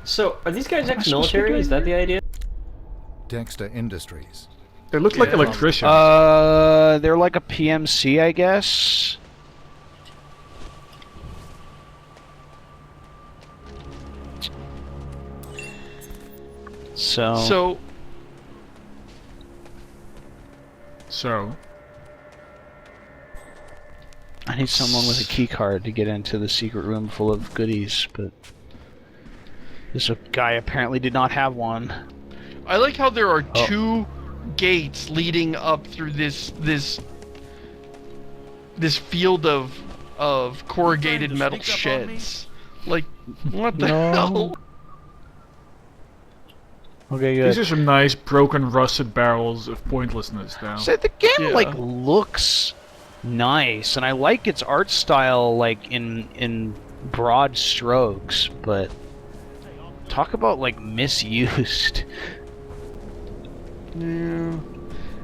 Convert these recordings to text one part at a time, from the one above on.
So, are these guys ex-military? Is that the idea? Dexter Industries. They look like electricians. They're like a PMC, I guess. So. I need someone with a key card to get into the secret room full of goodies, but this guy apparently did not have one. I like how there are two gates leading up through this field of corrugated metal sheds. Like, what the hell? Okay, good. These are some nice broken, rusted barrels of pointlessness, though. So the game like looks nice, and I like its art style, like in broad strokes. But talk about like misused. Yeah.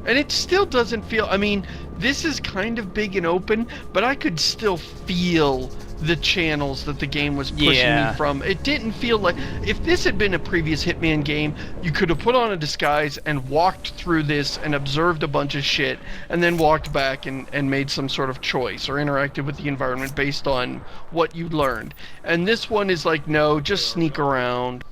And it still doesn't feel... I mean, this is kind of big and open, but I could still feel the channels that the game was pushing me from. It didn't feel like... If this had been a previous Hitman game, you could have put on a disguise and walked through this and observed a bunch of shit, and then walked back and made some sort of choice or interacted with the environment based on what you learned. And this one is like, no, just sneak around.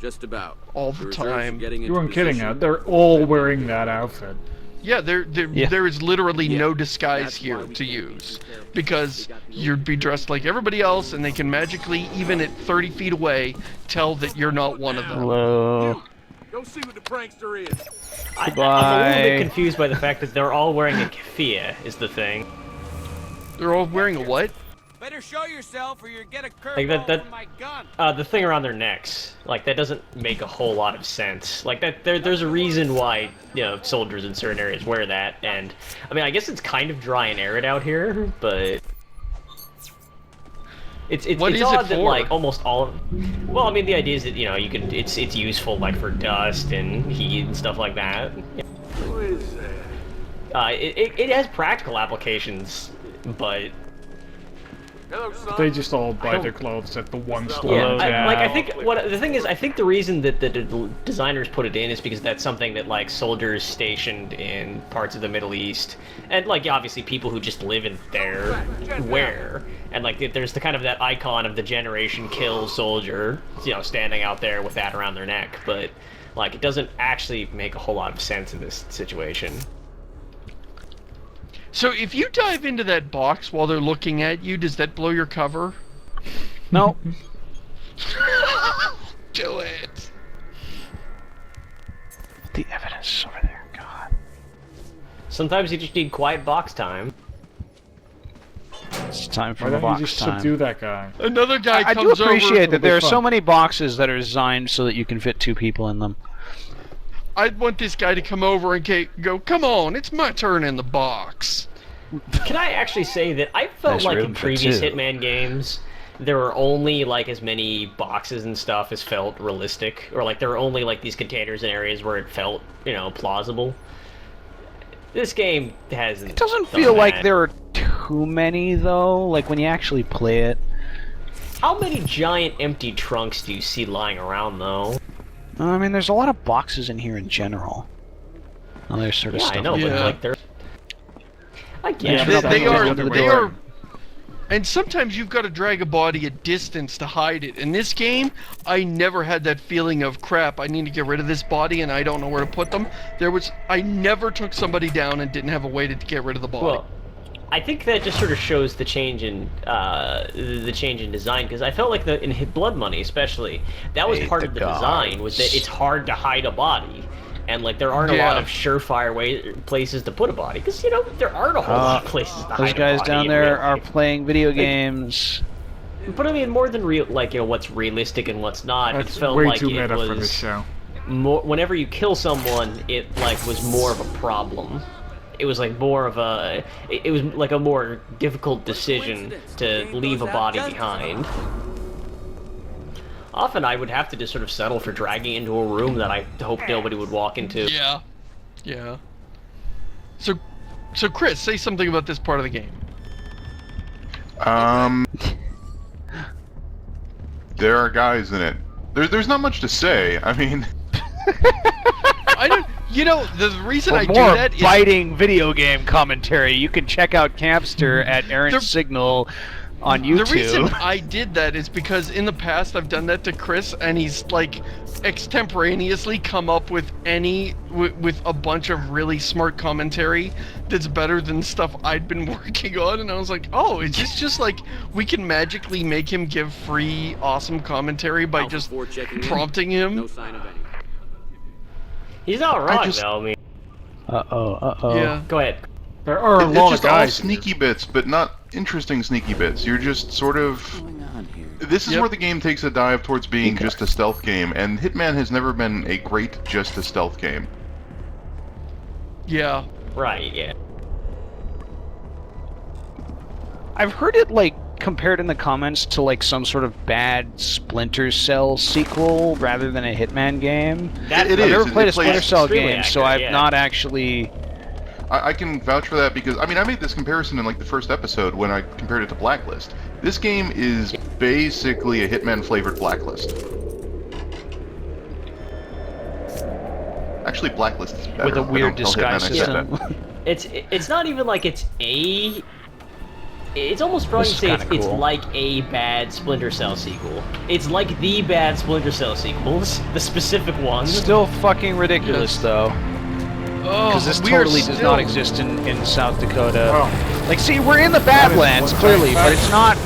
Just about. All the time. You weren't kidding, they're all wearing that outfit. Yeah, there is literally no disguise here to use, because you'd be dressed like everybody else, and they can magically, even at 30 feet away, tell that you're not one of them. Hello. Go see what the prankster is. I'm a little bit confused by the fact that they're all wearing a keffiyeh, is the thing. They're all wearing a what? Better show yourself or you get a curve Like on my gun. The thing around their necks. Like, that doesn't make a whole lot of sense. Like, there's a reason why, you know, soldiers in certain areas wear that, and... I mean, I guess it's kind of dry and arid out here, but... It's odd that, like, almost all... Well, I mean, the idea is that, you know, you can... It's useful, like, for dust and heat and stuff like that. Who is that? It has practical applications, but... Hello, son. They just all buy their clothes at the one store. Yeah, I think the thing is, I think the reason that the designers put it in is because that's something that like soldiers stationed in parts of the Middle East, and like obviously people who just live in there wear, and like there's the kind of that icon of the Generation Kill soldier, you know, standing out there with that around their neck, but like it doesn't actually make a whole lot of sense in this situation. So if you dive into that box while they're looking at you, does that blow your cover? No. Do it. The evidence over there, God. Sometimes you just need quiet box time. It's time for Why the don't box you just time. subdue that guy? Another guy I comes do over. appreciate that there are fun. so many boxes that are designed so that you can fit 2 people in them. I'd want this guy to come over and go, come on, it's my turn in the box. Can I actually say that I felt Nice like room in for previous 2. Hitman games, there were only like as many boxes and stuff as felt realistic, or like there were only like these containers and areas where it felt, you know, plausible. This game hasn't. It doesn't feel like there are too many though. Like when you actually play it. How many giant empty trunks do you see lying around though? I mean, there's a lot of boxes in here in general. And there's sort of stuff. I know, but like they're. I guess They are, and sometimes you've got to drag a body a distance to hide it. In this game, I never had that feeling of crap. I need to get rid of this body, and I don't know where to put them. I never took somebody down and didn't have a way to get rid of the body. Well, I think that just sort of shows the change in design, because I felt like in Blood Money especially, that was part of the design, was that it's hard to hide a body. And like there aren't a lot of surefire places to put a body, because you know there aren't a whole lot of places to hide a body. Those guys down there are playing video games. But I mean, more than real, like you know, what's realistic and what's not. That's it felt way like too it meta was for this show. more. Whenever you kill someone, it like was more of a problem. It was like more of a. It was like a more difficult decision to leave a body behind. Often I would have to just sort of settle for dragging into a room that I hope nobody would walk into. Yeah. Yeah. So Chris, say something about this part of the game. There are guys in it. There's not much to say. I mean, I don't. You know, the reason For I do more that is biting video game commentary, you can check out Campster at Aaron Signal on YouTube. The reason I did that is because in the past I've done that to Chris, and he's like extemporaneously come up with with a bunch of really smart commentary that's better than stuff I'd been working on, and I was like, oh, is this just like we can magically make him give free awesome commentary by just prompting him? No sign of any. He's not wrong, though. I mean, Yeah. go ahead. There are a it's lot just of all guys. sneaky bits, but not interesting sneaky bits. You're just sort of. This is Yep. where the game takes a dive towards being just a stealth game, and Hitman has never been a great just a stealth game. Yeah. Right, yeah. I've heard it like compared in the comments to like some sort of bad Splinter Cell sequel rather than a Hitman game. That, It I've is. never played a It plays Splinter Cell extremely game, so accurate, I've yeah. not actually. I can vouch for that because, I mean, I made this comparison in like the first episode when I compared it to Blacklist. This game is basically a Hitman-flavored Blacklist. Actually, Blacklist is better. With a I weird don't tell disguise Hitman I said system. that. It's not even like it's a. It's almost wrong to This is say kinda it's cool. like a bad Splinter Cell sequel. It's like the bad Splinter Cell sequels, the specific ones. Still fucking ridiculous though, Oh, because this we are totally does still- not exist in South Dakota. Oh. Like, see, we're in the Badlands clearly, but it's not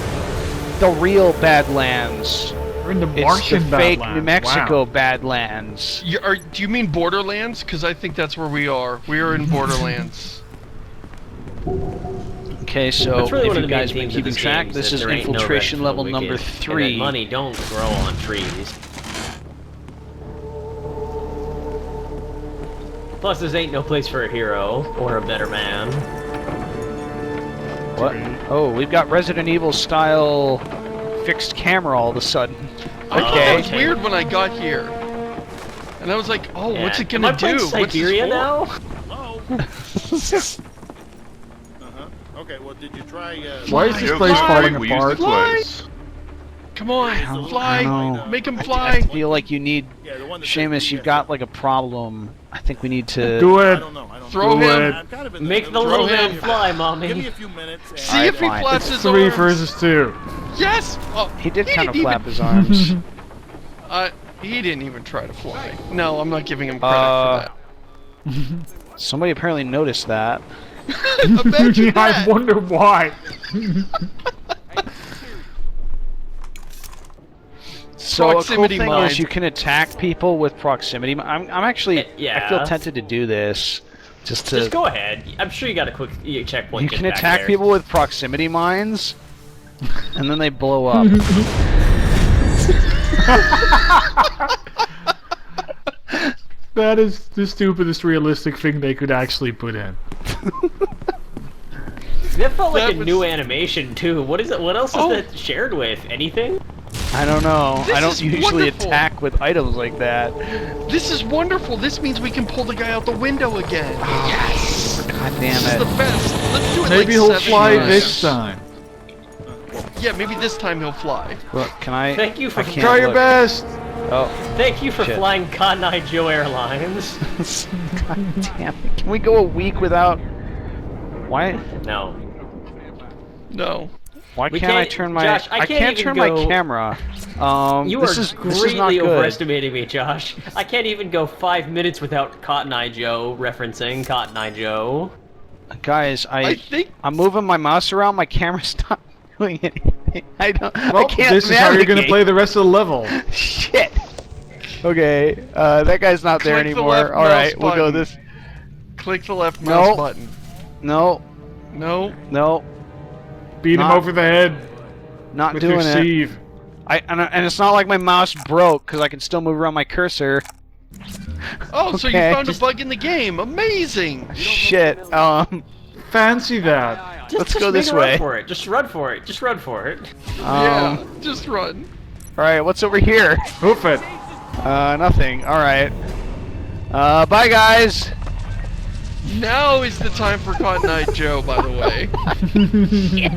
the real Badlands. We're in the It's the Martian fake Badlands. New Mexico Wow. Do Badlands. you mean Borderlands? Because I think that's where we are. We are in Borderlands. Okay, so That's really if one of you the main guys been themes of keeping this track, game, this that is there ain't no infiltration rest for the level number wicked, and that 3. money don't grow on trees. Plus, this ain't no place for a hero or a better man. What? Oh, we've got Resident Evil style fixed camera all of a sudden. I thought Okay. that was weird when I got here. And I was like, oh, what's it gonna Am I playing do? What's this Siberia for? now? Okay, well, did you try, Why is this Yo, place sorry, falling we apart? used it twice. Come on, don't fly! know. Make him I fly! feel like you need, yeah, the one that Seamus, you've got like a problem. I think we need to. Do it. Throw Do him! it. I'm kind of in Make the middle. little Throw man him. fly, Give me mommy. a few minutes. And See if he fine. flaps It's his 3 arms. versus 2. Yes! Oh, He did kind of didn't flap even- his arms. He didn't even try to fly. No, I'm not giving him credit for Somebody apparently noticed that. that. Imagine I that! wonder why. So a cool Proximity thing mine. is you can attack people with proximity. I'm actually, I Yeah. feel tempted to do this, just to. Just go ahead. I'm sure you got a quick checkpoint. You just can back attack there. people with proximity mines, and then they blow up. That is the stupidest realistic thing they could actually put in. That felt like That a was- new animation too. What is it? What else is Oh. that shared with? Anything? I don't know. This I don't is usually wonderful. attack with items like that. This is wonderful. This means we can pull the guy out the window again. Yes! God damn This is the it. best. Let's do it Maybe like he'll 7 fly times. this time. Yeah, maybe this time he'll fly. Look, can I? Thank you for I can't Try your look. best. Oh, Thank you for Shit. flying Cotton Eye Joe Airlines. God damn it. Can we go a week without? Why? No. No. Why We can't I can't- turn my? Josh, I can't even turn go- my camera. You this are is greatly not good. overestimating me, Josh. I can't even go 5 minutes without Cotton Eye Joe referencing Cotton Eye Joe. Guys, I think I'm moving my mouse around. My camera's not doing anything. I Well, can't this is how you're gonna navigate. play the rest of the level. Shit. Okay, that guy's not there Click the left anymore. All right, mouse we'll go button. this. click the left No. mouse button. No, No. no, Beat him Not- over the head not with doing your it. sieve. And it's not like my mouse broke because I can still move around my cursor. Oh, so you Okay. found a bug in the game. Amazing. Shit. Fancy that. Just go make this a run way. for it. Just run for it. Just run for it. Yeah, just run. All right, what's over here? Hoof it. Nothing. All right. Bye, guys. Now is the time for Cotton Eye Joe, by the way.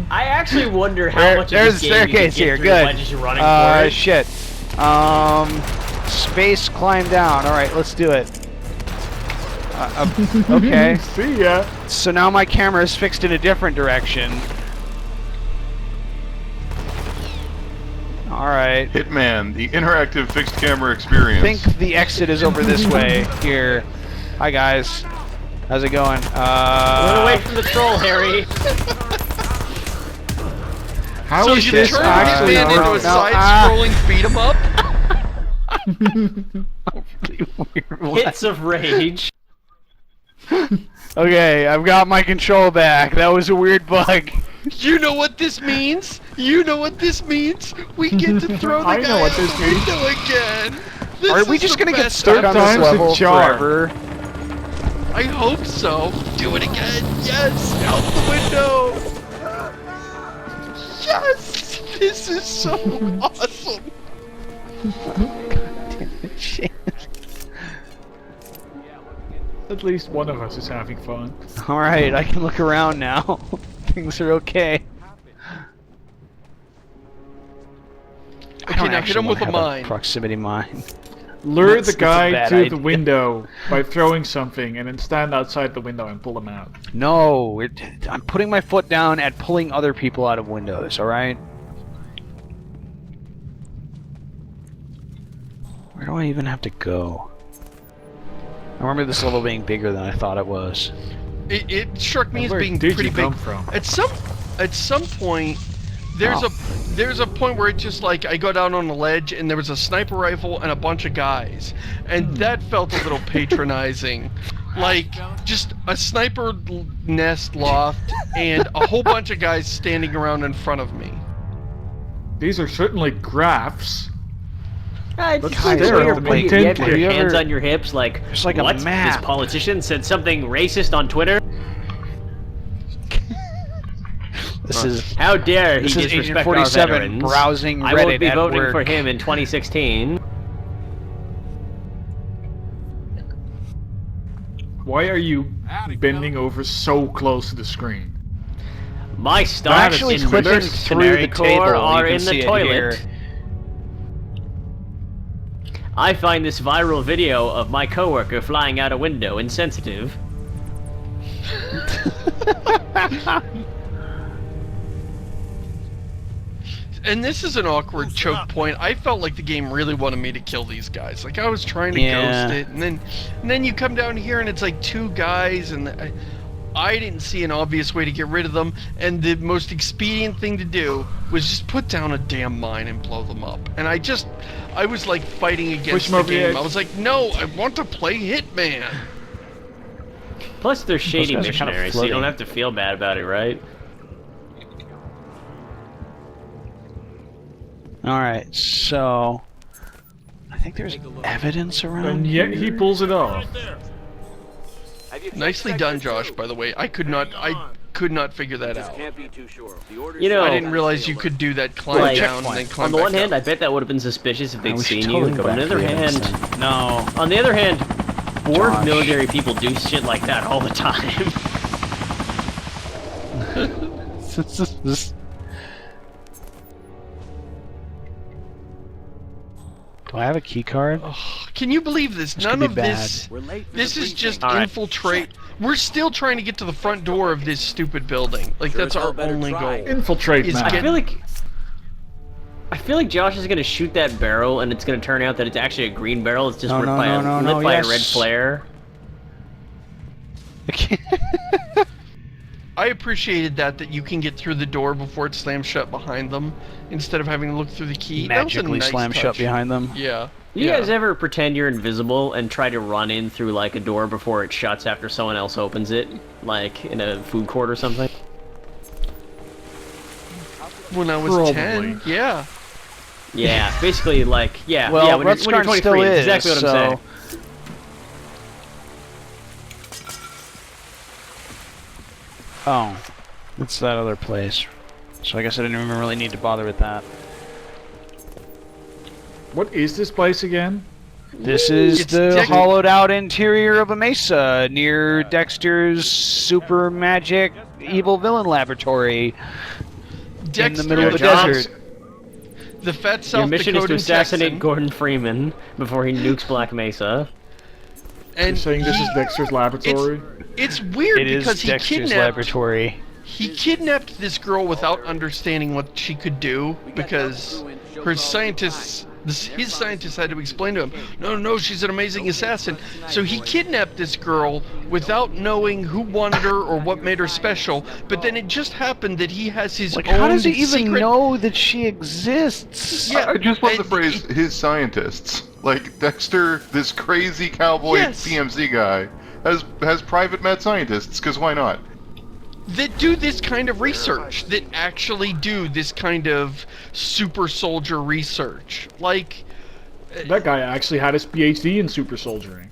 I actually wonder how much of There's this the game you can staircase get here. through by Good. just running for it. Shit. Space climb down. All right, let's do it. Okay. See ya. So now my camera is fixed in a different direction. All right. Hitman, the interactive fixed camera I experience. think the exit is over this way. Here. Hi guys. How's it going? Run away from the troll, Harry. How So is you this turned actually Hitman into a working? side-scrolling beat-em-up? Hits of rage. Okay, I've got my control back. That was a weird bug. You know what this means? You know what this means? We get to throw the I guy know what out this the means. window again. This Are we is just the gonna get best stuck on this time's a level charm. forever? I hope so. Do it again. Yes, out the window. Yes, this is so awesome. Shit. At least one of us is having fun. Alright, I can look around now. Things are okay. I Okay, don't now hit actually him with wanna a have mine. proximity mine. Lure That's the guy a bad to idea. the window by throwing something and then stand outside the window and pull him out. No, I'm putting my foot down at pulling other people out of windows, alright? Where do I even have to go? I remember this level being bigger than I thought it was. It struck me as Where being did pretty you big. come from? At some point, there's a point where it just like I go down on the ledge and there was a sniper rifle and a bunch of guys, and that felt a little patronizing, like just a sniper nest loft and a whole bunch of guys standing around in front of me. These are certainly graphs. It's Look, just there, where you're the putting- you content have your here. hands on your hips, like, There's like a what? This map. politician said something racist on Twitter? This is How dare he This is Agent disrespect our 47 veterans? browsing I Reddit won't be at voting for work. him in 2016. Why are you bending over so close to the screen? My That stocks is in clicking mercenary through the table. core You are can in see the it toilet. here. I find this viral video of my coworker flying out a window insensitive. And this is an awkward choke point. I felt like the game really wanted me to kill these guys. Like I was trying to Yeah. ghost it, and then you come down here and it's like two guys, and I didn't see an obvious way to get rid of them. And the most expedient thing to do was just put down a damn mine and blow them up. And I was like fighting against Push 'em the over the game. edge. I was like, no, I want to play Hitman. Plus, they're shady guys are kinda missionaries, so you don't floating. have to feel bad about it, right? Alright, so I think there's evidence around And yet he here. pulls it off. Nicely done, Josh. By the way, I could not figure that out. You know, I didn't realize you could do that climb Like, down and then climb on the back one hand, up. I bet that would have been suspicious if they'd we should seen totally you. go But on back the for other the evidence hand, then. No. on the other hand, bored Josh. military people do shit like that all the time. Do I have a key card? Can you believe this? This None could be of this. This is just infiltrate. We're still trying to get to the front door of this stupid building. Like that's our only goal. Infiltrate Is map. I feel like Josh is gonna shoot that barrel, and it's gonna turn out that it's actually a green barrel. It's just No, lit no, by, no, a, no, lit no, by yes. a red flare. I appreciated that you can get through the door before it slams shut behind them, instead of having to look through the key. That was a Magically nice slam touch. shut behind them. Yeah. You yeah. guys ever pretend you're invisible and try to run in through like a door before it shuts after someone else opens it, like in a food court or something? When I was Probably. 10, yeah. Yeah, basically like yeah. Well, yeah, when you're Rutskarn 23, still that's is, exactly what I'm saying. Oh, it's that other place. So I guess I didn't even really need to bother with that. What is this place again? This is It's the Dex- hollowed out interior of a mesa near Dexter's super magic evil villain laboratory in the middle of the Dexter- desert. The fat Your South mission is to Dakotan assassinate Texan, Gordon Freeman before he nukes Black Mesa. You're and saying this is Dexter's laboratory? it's weird It because is he Dexter's kidnapped laboratory. He kidnapped this girl without understanding what she could do, because his scientists had to explain to him, no, she's an amazing assassin. So he kidnapped this girl without knowing who wanted her or what made her special, but then it just happened that he has his Like, own how does he even secret... know that she exists? Yeah, I just love the and phrase "his scientists." Like Dexter, this crazy cowboy Yes. PMC guy, has private mad scientists. Because why not? that do this kind of research, that actually do this kind of super soldier research. Like, That guy actually had his PhD in super soldiering.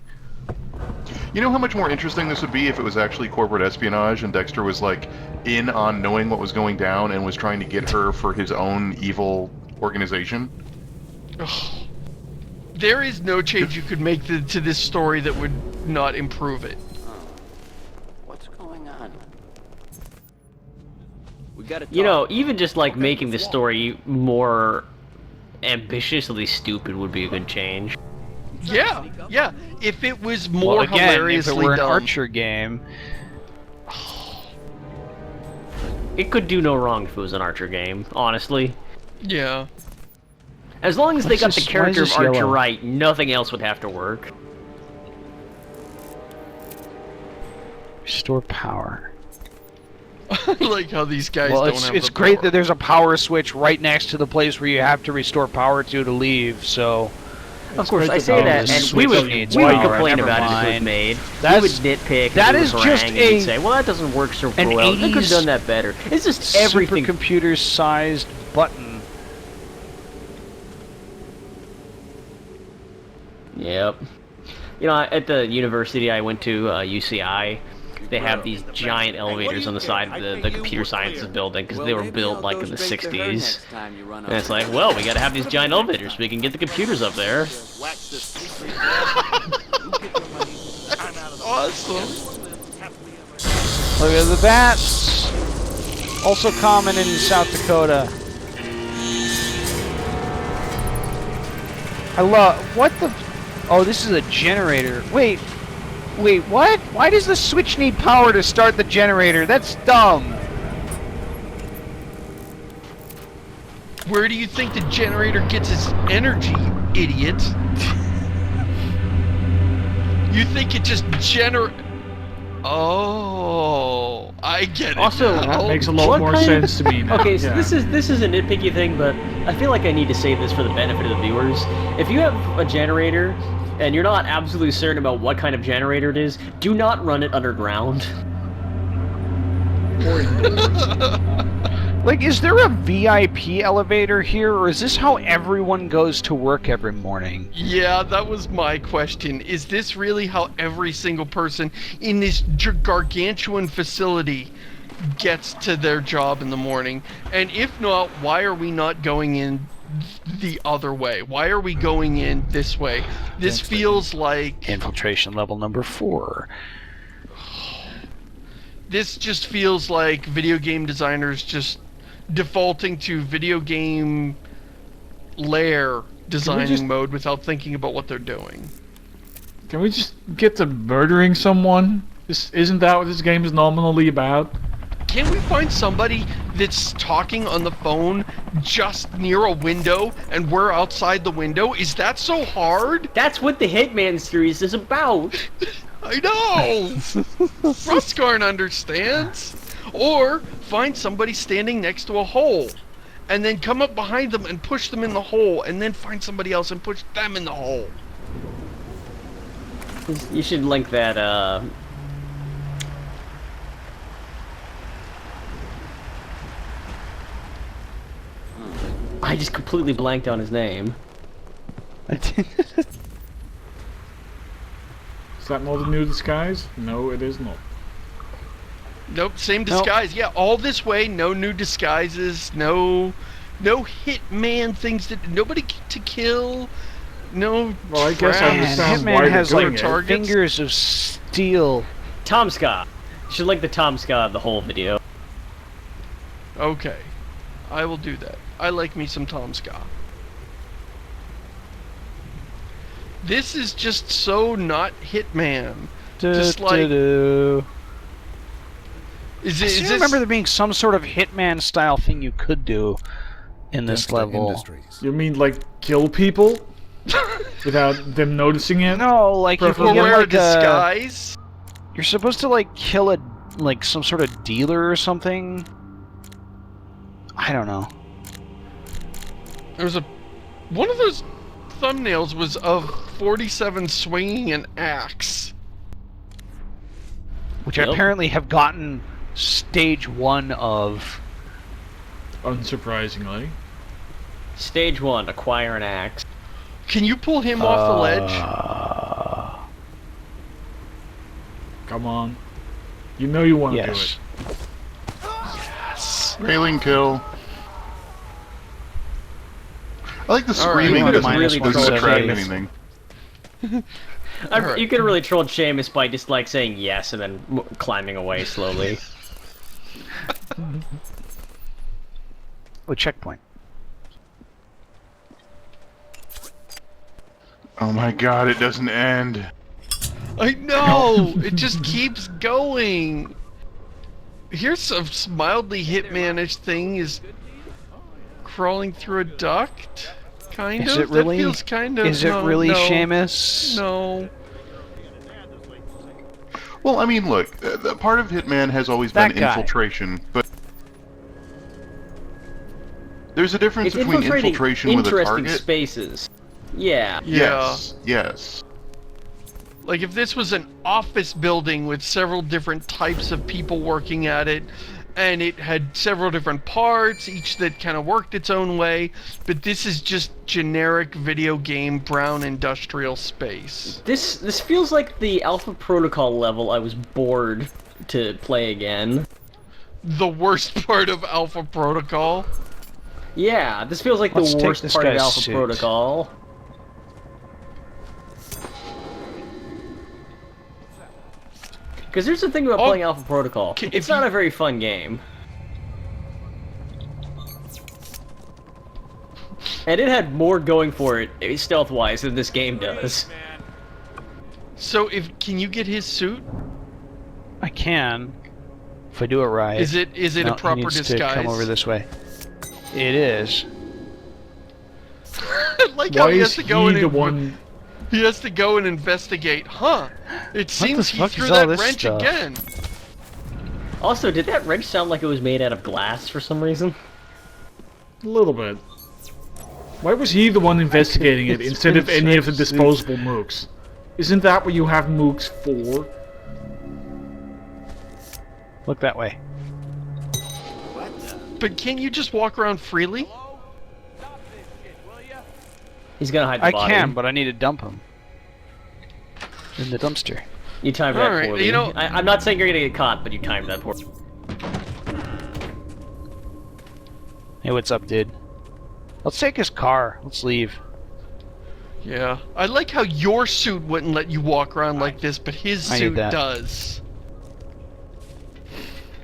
You know how much more interesting this would be if it was actually corporate espionage and Dexter was like in on knowing what was going down and was trying to get her for his own evil organization? there is no change you could make to this story that would not improve it. What's going on? We gotta talk. You know, even just like making the story more ambitiously stupid would be a good change. Yeah. If it was more Well, again, if hilariously it were an done. Archer game, It could do no wrong if it was an Archer game, honestly. Yeah. As long as they What's got the this- why character is of this Archer yellow? right, nothing else would have to work. restore power. I like how these guys Well, don't it's have it's the great power. that there's a power switch right next to the place where you have to restore power to leave. So Of course, I great say that that, the and we Switch would needs we would power. complain Never about it if it was mind. made. That's- we would nitpick. that we would is just harangue and a- say, well, that doesn't work so an well. They could have 80s done that better. It's just everything. supercomputer-sized button. Yep. You know, at the university I went to, UCI, they have these giant elevators on the side of the computer sciences building because they were built like in the 60s. And it's like, well, we gotta have these giant elevators so we can get the computers up there. Wax this secret. Awesome. Look at the bats. Also common in South Dakota. I love what the. Oh, this is a generator. Wait, what? Why does the switch need power to start the generator? That's dumb. Where do you think the generator gets its energy, you idiot? You think it just Oh, I get it. Also, now. That makes a lot What more kind- sense to me now. Okay, so yeah. this is a nitpicky thing, but I feel like I need to say this for the benefit of the viewers. If you have a generator and you're not absolutely certain about what kind of generator it is, do not run it underground. Like, is there a VIP elevator here, or is this how everyone goes to work every morning? Yeah, that was my question. Is this really how every single person in this gargantuan facility gets to their job in the morning? And if not, why are we not going in the other way? Why are we going in this way? This feels like... Infiltration level number 4. This just feels like video game designers just defaulting to video game lair designing just- mode without thinking about what they're doing. Can we just get to murdering someone? Isn't that what this game is nominally about? Can't we find somebody that's talking on the phone just near a window and we're outside the window? Is that so hard? That's what the Hitman series is about. I know! Frostgarn understands. Or find somebody standing next to a hole and then come up behind them and push them in the hole and then find somebody else and push them in the hole. You should link that, I just completely blanked on his name. Is that not a new disguise? No, it is not. Nope, same disguise. Yeah, all this way, no new disguises, no hitman things that nobody to kill, no. Well, I guess I traps. understand why Hitman they're has doing like it. targets. fingers of steel. Tom Scott. You should link the Tom Scott of the whole video. Okay, I will do that. I like me some Tom Scott. This is just so not Hitman. Du, Just like- du. Is I it? seem Is to remember this? there being some sort of Hitman style thing you could do in this Dexter level. Industries. You mean like kill people without them noticing it? No, like you Or can get wear a like disguise? you're supposed to like kill a like some sort of dealer or something. I don't know. There was one of those thumbnails was of 47 swinging an axe. Which I Yep. apparently have gotten stage 1 of. Unsurprisingly. Stage 1, acquire an axe. Can you pull him off the ledge? Come on. You know you want to do Yes. it. Railing kill. I like the All right, screaming you doesn't, really doesn't trolled attract Seamus. anything. You could have really trolled Seamus by just like saying yes and then climbing away slowly. Oh, checkpoint. Oh my god, it doesn't end. I know! It just keeps going! Here's a mildly Hitman-ish thing, is crawling through a duct? Kind Is of? it really? That feels kind of... Is it no, really no, Seamus? No. Well, I mean, look, the part of Hitman has always That been guy. infiltration, but there's a difference It's between infiltrating infiltration with a interesting target. spaces. Yeah. Yes, yes. Like if this was an office building with several different types of people working at it, and it had several different parts, each that kind of worked its own way, but this is just generic video game brown industrial space. This feels like the Alpha Protocol level I was bored to play again. The worst part of Alpha Protocol. Yeah, this feels like Let's the take worst this part of guy's Alpha suit. Protocol. Because there's the thing about Oh, playing Alpha Protocol. if It's not you- a very fun game. And it had more going for it, stealth-wise, than this game does. So can you get his suit? I can. If I do it right. Is it No, a proper he needs disguise? to come over this way. It is. Like how Why he is has to go in he the and one... he has to go and investigate. Huh? It seems he fuck threw is all that this wrench stuff? again. Also, did that wrench sound like it was made out of glass for some reason? A little bit. Why was he the one investigating it instead of any of the disposable mooks? Isn't that what you have mooks for? Look that way. But can't you just walk around freely? He's gonna hide the I body. can, but I need to dump him. In the dumpster. You timed that Alright, poorly. you know- I'm not saying you're gonna get caught, but you timed that poorly. Hey, what's up, dude? Let's take his car. Let's leave. Yeah. I like how your suit wouldn't let you walk around like this, but his I need suit that. does.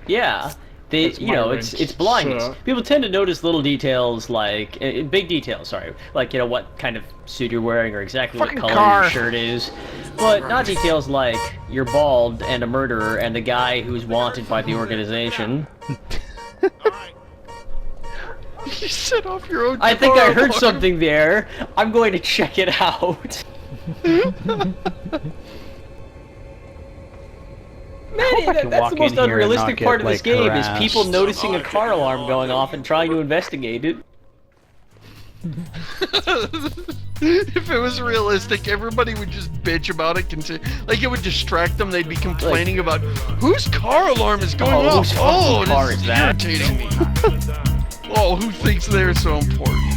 Yeah, That's you my know, wrench, it's blindness. sir. People tend to notice little details like big details. Sorry, like you know what kind of suit you're wearing or exactly Fucking what color car. your shirt is, but not details like you're bald and a murderer and the guy who's wanted by the organization. You set off your own I think I car heard alarm. something there. I'm going to check it out. Man, I can that's walk the most in here and unrealistic not part get, of this like, game is harassed. people noticing a car alarm going off and trying to investigate it. If it was realistic, everybody would just bitch about it. Like it would distract them. They'd be complaining about whose car alarm is going off. whose Oh, fucking car this is is that? irritating me. Oh, who thinks they're so important?